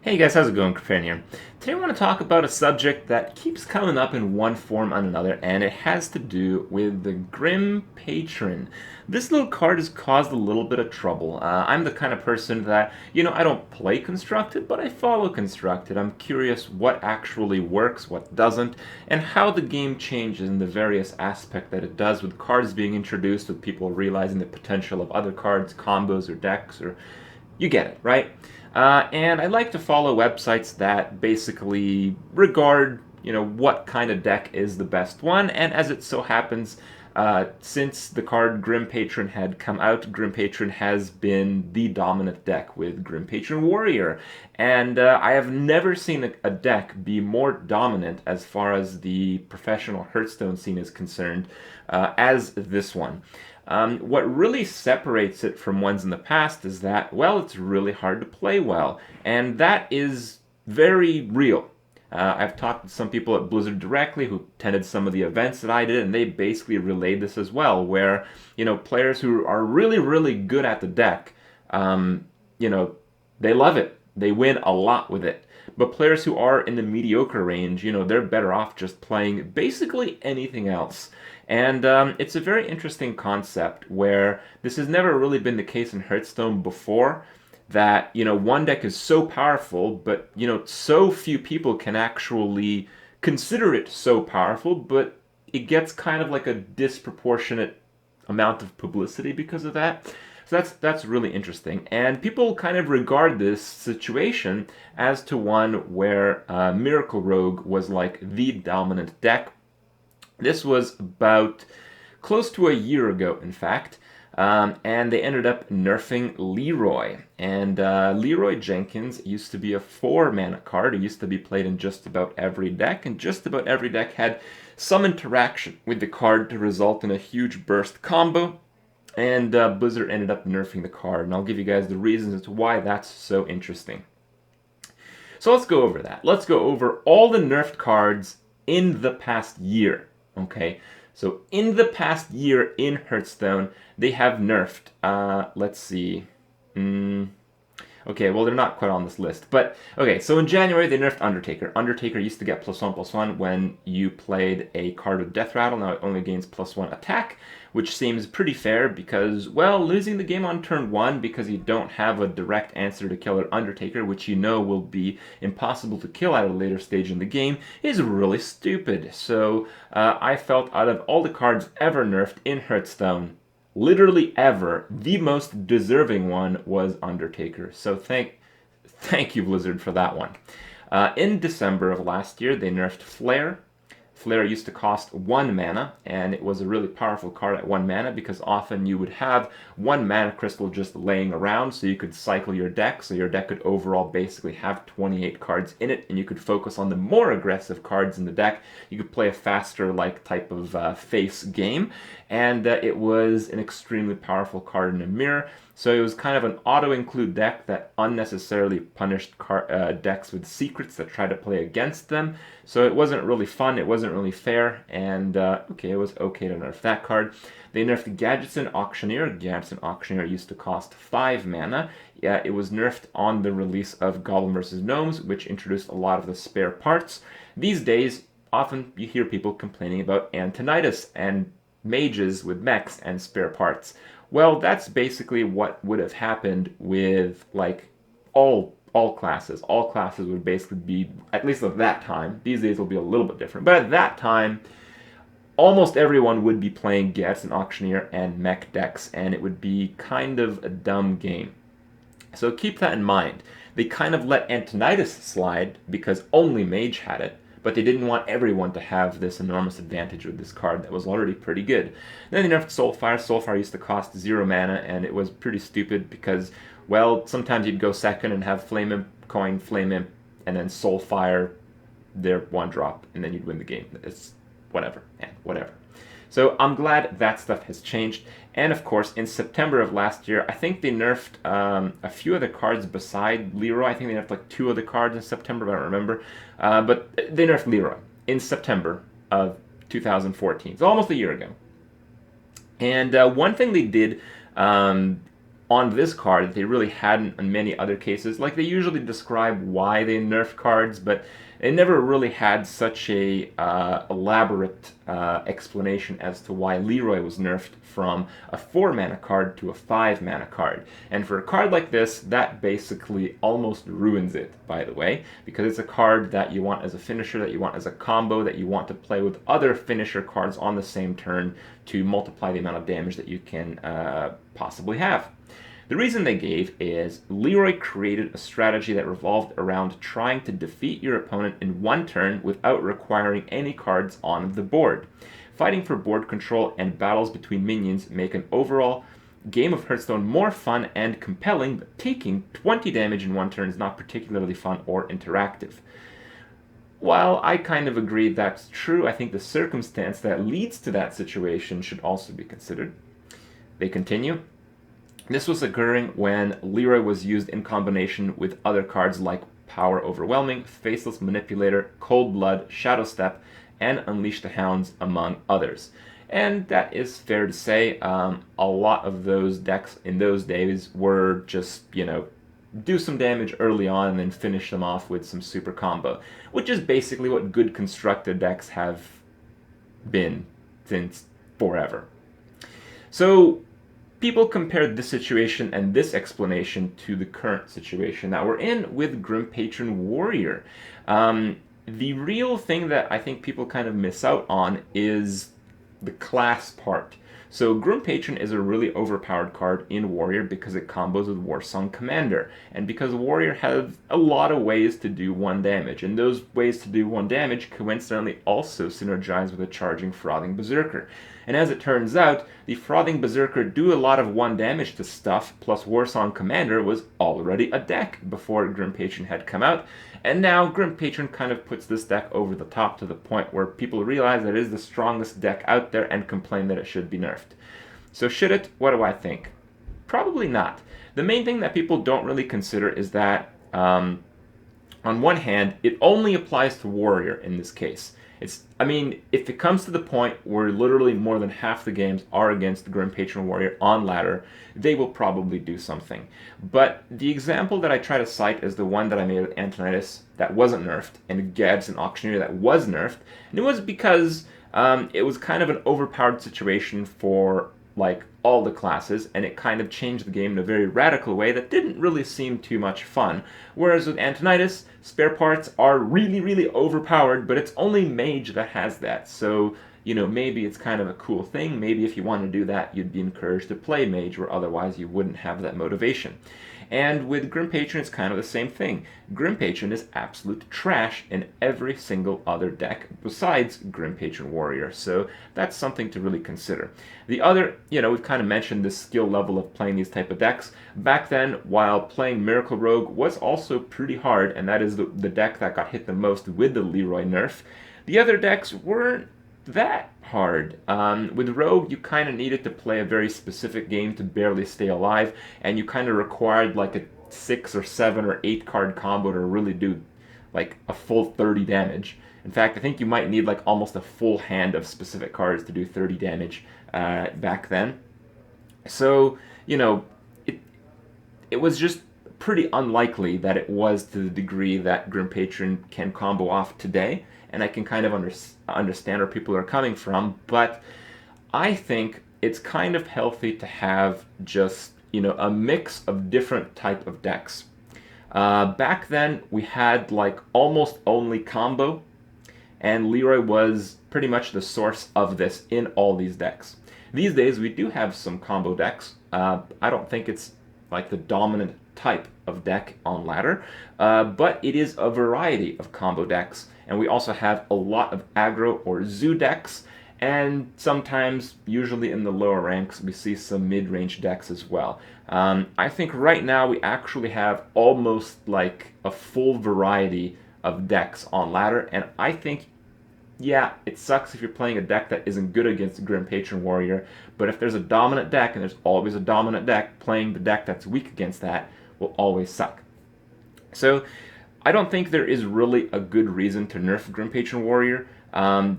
Hey guys, how's it going? Krafan here. Today I want to talk about a subject that keeps coming up in one form or another, and it has to do with the Grim Patron. This little card has caused a little bit of trouble. I'm the kind of person that, I don't play Constructed, but I follow Constructed. I'm curious what actually works, what doesn't, and how the game changes in the various aspects that it does with cards being introduced, with people realizing the potential of other cards, combos, or decks, or you get it, right? And I like to follow websites that basically regard, what kind of deck is the best one. And as it so happens, since the card Grim Patron had come out, Grim Patron has been the dominant deck with Grim Patron Warrior. And I have never seen a deck be more dominant as far as the professional Hearthstone scene is concerned as this one. What really separates it from ones in the past is that, well, it's really hard to play well, and that is very real. I've talked to some people at Blizzard directly who attended some of the events that I did, and they basically relayed this as well, where, players who are really, really good at the deck, they love it. They win a lot with it. But players who are in the mediocre range, they're better off just playing basically anything else. And it's a very interesting concept where this has never really been the case in Hearthstone before. That, one deck is so powerful, but, so few people can actually consider it so powerful, but it gets kind of like a disproportionate amount of publicity because of that. So that's really interesting, and people kind of regard this situation as to one where Miracle Rogue was like the dominant deck. This was about close to a year ago, in fact, and they ended up nerfing Leeroy. And Leeroy Jenkins used to be a 4-mana card. It used to be played in just about every deck, and just about every deck had some interaction with the card to result in a huge burst combo. And Blizzard ended up nerfing the card, and I'll give you guys the reasons as to why that's so interesting. So let's go over that. Let's go over all the nerfed cards in the past year. Okay, so in the past year in Hearthstone, they have nerfed. Let's see. Okay, well, they're not quite on this list. But, okay, so in January, they nerfed Undertaker. Undertaker used to get +1/+1 when you played a card with Death Rattle. Now it only gains +1 attack, which seems pretty fair because, well, losing the game on turn 1 because you don't have a direct answer to kill an Undertaker, which you know will be impossible to kill at a later stage in the game, is really stupid. So I felt out of all the cards ever nerfed in Hearthstone, literally ever, the most deserving one was Undertaker. So thank you, Blizzard, for that one. In December of last year, they nerfed Flare. Flare used to cost 1 mana, and it was a really powerful card at 1 mana because often you would have 1 mana crystal just laying around so you could cycle your deck, so your deck could overall basically have 28 cards in it, and you could focus on the more aggressive cards in the deck. You could play a faster type of face game, and it was an extremely powerful card in a mirror. So it was kind of an auto-include deck that unnecessarily punished decks with secrets that tried to play against them. So it wasn't really fun, it wasn't really fair, and okay, it was okay to nerf that card. They nerfed Gadgetzan Auctioneer. Gadgetzan Auctioneer used to cost 5 mana. Yeah, it was nerfed on the release of Goblin vs. Gnomes, which introduced a lot of the spare parts. These days, often you hear people complaining about Antonidas and mages with mechs and spare parts. Well, that's basically what would have happened with all classes. All classes would basically be, at least at that time, these days will be a little bit different, but at that time, almost everyone would be playing Gadgetzan Auctioneer and mech decks, and it would be kind of a dumb game. So keep that in mind. They kind of let Antonidas slide because only Mage had it, but they didn't want everyone to have this enormous advantage with this card that was already pretty good. Then they nerfed Soulfire. Soulfire used to cost 0 mana, and it was pretty stupid because, well, sometimes you'd go second and have Flame Imp, Coin, Flame Imp, and then Soulfire, their 1-drop, and then you'd win the game. It's whatever, whatever. So I'm glad that stuff has changed. And of course, in September of last year, I think they nerfed a few other cards beside Leeroy. I think they nerfed 2 other cards in September, I don't remember. But they nerfed Leeroy in September of 2014. It's almost a year ago. And one thing they did on this card that they really hadn't in many other cases. Like, they usually describe why they nerf cards, but it never really had such a elaborate explanation as to why Leeroy was nerfed from a 4-mana card to a 5-mana card. And for a card like this, that basically almost ruins it, by the way, because it's a card that you want as a finisher, that you want as a combo, that you want to play with other finisher cards on the same turn to multiply the amount of damage that you can possibly have. The reason they gave is Leeroy created a strategy that revolved around trying to defeat your opponent in one turn without requiring any cards on the board. Fighting for board control and battles between minions make an overall game of Hearthstone more fun and compelling, but taking 20 damage in one turn is not particularly fun or interactive. While I kind of agree that's true, I think the circumstance that leads to that situation should also be considered. They continue. This was occurring when Leeroy was used in combination with other cards like Power Overwhelming, Faceless Manipulator, Cold Blood, Shadow Step, and Unleash the Hounds, among others. And that is fair to say. A lot of those decks in those days were just, do some damage early on and then finish them off with some super combo, which is basically what good constructed decks have been since forever. So people compared this situation and this explanation to the current situation that we're in with Grim Patron Warrior. The real thing that I think people kind of miss out on is the class part. So Grim Patron is a really overpowered card in Warrior because it combos with Warsong Commander, and because Warrior has a lot of ways to do 1 damage, and those ways to do 1 damage coincidentally also synergize with a charging Frothing Berserker. And as it turns out, the Frothing Berserker do a lot of 1 damage to stuff, plus Warsong Commander was already a deck before Grim Patron had come out, and now Grim Patron kind of puts this deck over the top to the point where people realize that it is the strongest deck out there and complain that it should be nerfed. So should it? What do I think? Probably not. The main thing that people don't really consider is that, on one hand, it only applies to Warrior in this case. If it comes to the point where literally more than half the games are against the Grim Patron Warrior on ladder, they will probably do something. But the example that I try to cite is the one that I made with Antonidas that wasn't nerfed, and Gads and Auctioneer that was nerfed, and it was because it was kind of an overpowered situation for all the classes, and it kind of changed the game in a very radical way that didn't really seem too much fun. Whereas with Antonidas, spare parts are really, really overpowered, but it's only Mage that has that. So, maybe it's kind of a cool thing. Maybe if you want to do that, you'd be encouraged to play Mage, where otherwise you wouldn't have that motivation. And with Grim Patron, it's kind of the same thing. Grim Patron is absolute trash in every single other deck besides Grim Patron Warrior, so that's something to really consider. The other, we've kind of mentioned the skill level of playing these type of decks. Back then, while playing Miracle Rogue was also pretty hard, and that is the deck that got hit the most with the Leeroy nerf, the other decks weren't that hard. With Rogue, you kind of needed to play a very specific game to barely stay alive, and you kind of required a 6 or 7 or 8 card combo to really do a full 30 damage. In fact, I think you might need almost a full hand of specific cards to do 30 damage back then. So, it was just pretty unlikely that it was to the degree that Grim Patron can combo off today, and I can kind of understand where people are coming from, but I think it's kind of healthy to have just, a mix of different type of decks. Back then, we had almost only combo, and Leeroy was pretty much the source of this in all these decks. These days, we do have some combo decks. I don't think it's the dominant type of deck on ladder, but it is a variety of combo decks, and we also have a lot of aggro or zoo decks, and sometimes, usually in the lower ranks, we see some mid-range decks as well. I think right now we actually have almost a full variety of decks on ladder, and I think, yeah, it sucks if you're playing a deck that isn't good against Grim Patron Warrior, but if there's a dominant deck, and there's always a dominant deck, playing the deck that's weak against that will always suck. So I don't think there is really a good reason to nerf Grim Patron Warrior,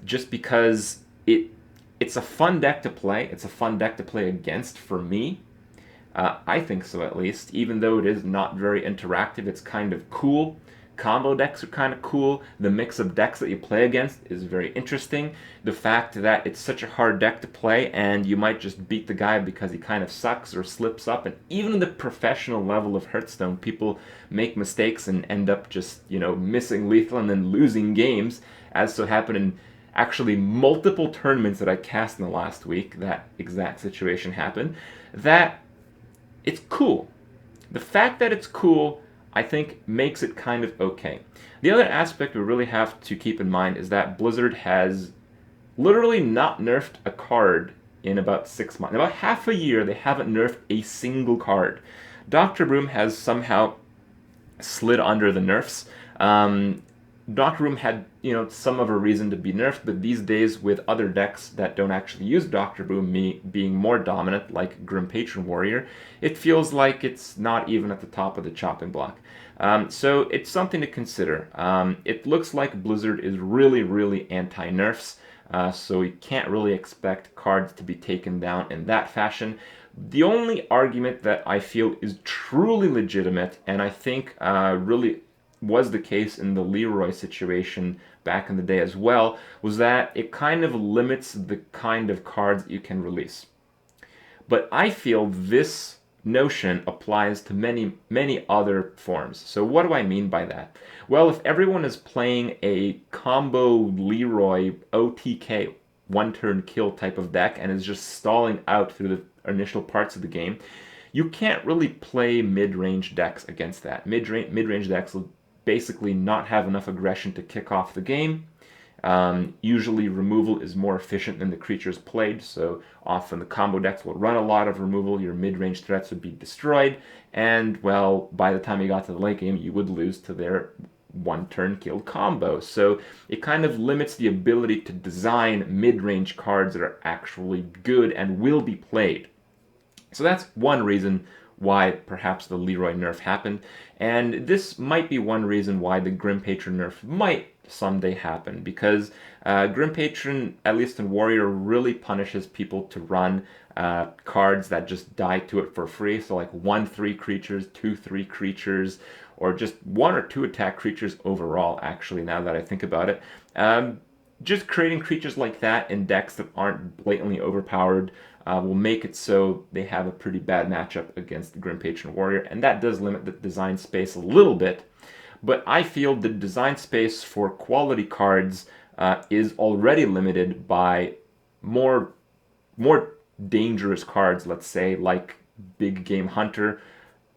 just because it's a fun deck to play. It's a fun deck to play against for me, I think so, at least. Even though it is not very interactive, it's kind of cool. Combo decks are kind of cool. The mix of decks that you play against is very interesting. The fact that it's such a hard deck to play and you might just beat the guy because he kind of sucks or slips up. And even at the professional level of Hearthstone, people make mistakes and end up just, missing lethal and then losing games, as so happened in actually multiple tournaments that I cast in the last week. That exact situation happened. That it's cool. The fact that it's cool, I think, makes it kind of okay. The other aspect we really have to keep in mind is that Blizzard has literally not nerfed a card in about 6 months. In about half a year, they haven't nerfed a single card. Dr. Broom has somehow slid under the nerfs. Dr. Broom had, some of a reason to be nerfed, but these days with other decks that don't actually use Dr. Broom being more dominant, like Grim Patron Warrior, it feels like it's not even at the top of the chopping block. So it's something to consider. It looks like Blizzard is really, really anti-nerfs, so you can't really expect cards to be taken down in that fashion. The only argument that I feel is truly legitimate, and I think really was the case in the Leeroy situation back in the day as well, was that it kind of limits the kind of cards you can release. But I feel this notion applies to many, many other forms. So what do I mean by that? Well, if everyone is playing a combo Leeroy OTK one-turn kill type of deck and is just stalling out through the initial parts of the game, you can't really play mid-range decks against that. Mid-range decks will basically not have enough aggression to kick off the game. Usually removal is more efficient than the creatures played, so often the combo decks will run a lot of removal, your mid-range threats would be destroyed, and, well, by the time you got to the late game, you would lose to their one-turn kill combo. So it kind of limits the ability to design mid-range cards that are actually good and will be played. So that's one reason why perhaps the Leeroy nerf happened, and this might be one reason why the Grim Patron nerf might someday happen, because Grim Patron, at least in Warrior, really punishes people to run cards that just die to it for free, so like 1/3 creatures, 2/3 creatures, or just 1 or 2 attack creatures overall, actually, now that I think about it. Just creating creatures like that in decks that aren't blatantly overpowered will make it so they have a pretty bad matchup against the Grim Patron Warrior, and that does limit the design space a little bit. But I feel the design space for quality cards is already limited by more dangerous cards, let's say, like Big Game Hunter,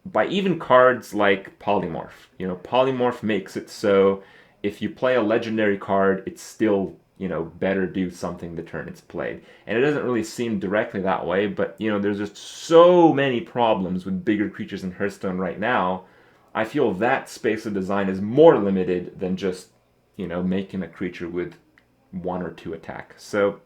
by even cards like Polymorph. Polymorph makes it so if you play a legendary card, it's still better do something the turn it's played. And it doesn't really seem directly that way, but, there's just so many problems with bigger creatures in Hearthstone right now. I feel that space of design is more limited than just, making a creature with 1 or 2 attack. So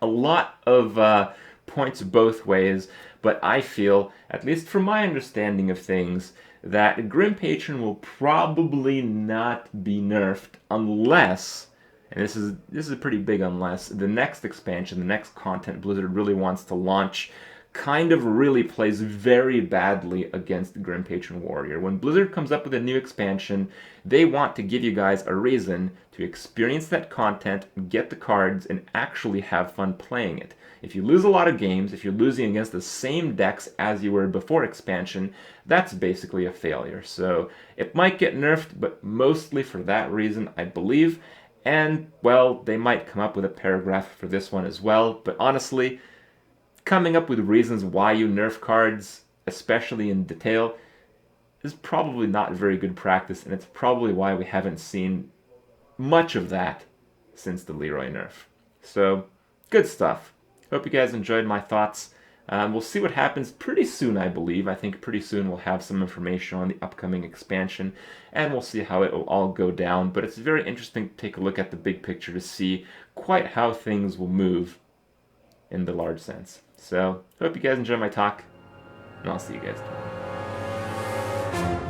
a lot of points both ways, but I feel, at least from my understanding of things, that Grim Patron will probably not be nerfed unless, and this is a pretty big unless, the next expansion, the next content Blizzard really wants to launch kind of really plays very badly against the Grim Patron Warrior. When Blizzard comes up with a new expansion, they want to give you guys a reason to experience that content, get the cards, and actually have fun playing it. If you lose a lot of games, if you're losing against the same decks as you were before expansion, that's basically a failure. So it might get nerfed, but mostly for that reason, I believe. And, well, they might come up with a paragraph for this one as well, but honestly, coming up with reasons why you nerf cards, especially in detail, is probably not very good practice, and it's probably why we haven't seen much of that since the Leeroy nerf. So, good stuff. Hope you guys enjoyed my thoughts. We'll see what happens pretty soon, I believe. I think pretty soon we'll have some information on the upcoming expansion, and we'll see how it will all go down. But it's very interesting to take a look at the big picture to see quite how things will move in the large sense. So, hope you guys enjoy my talk, and I'll see you guys tomorrow.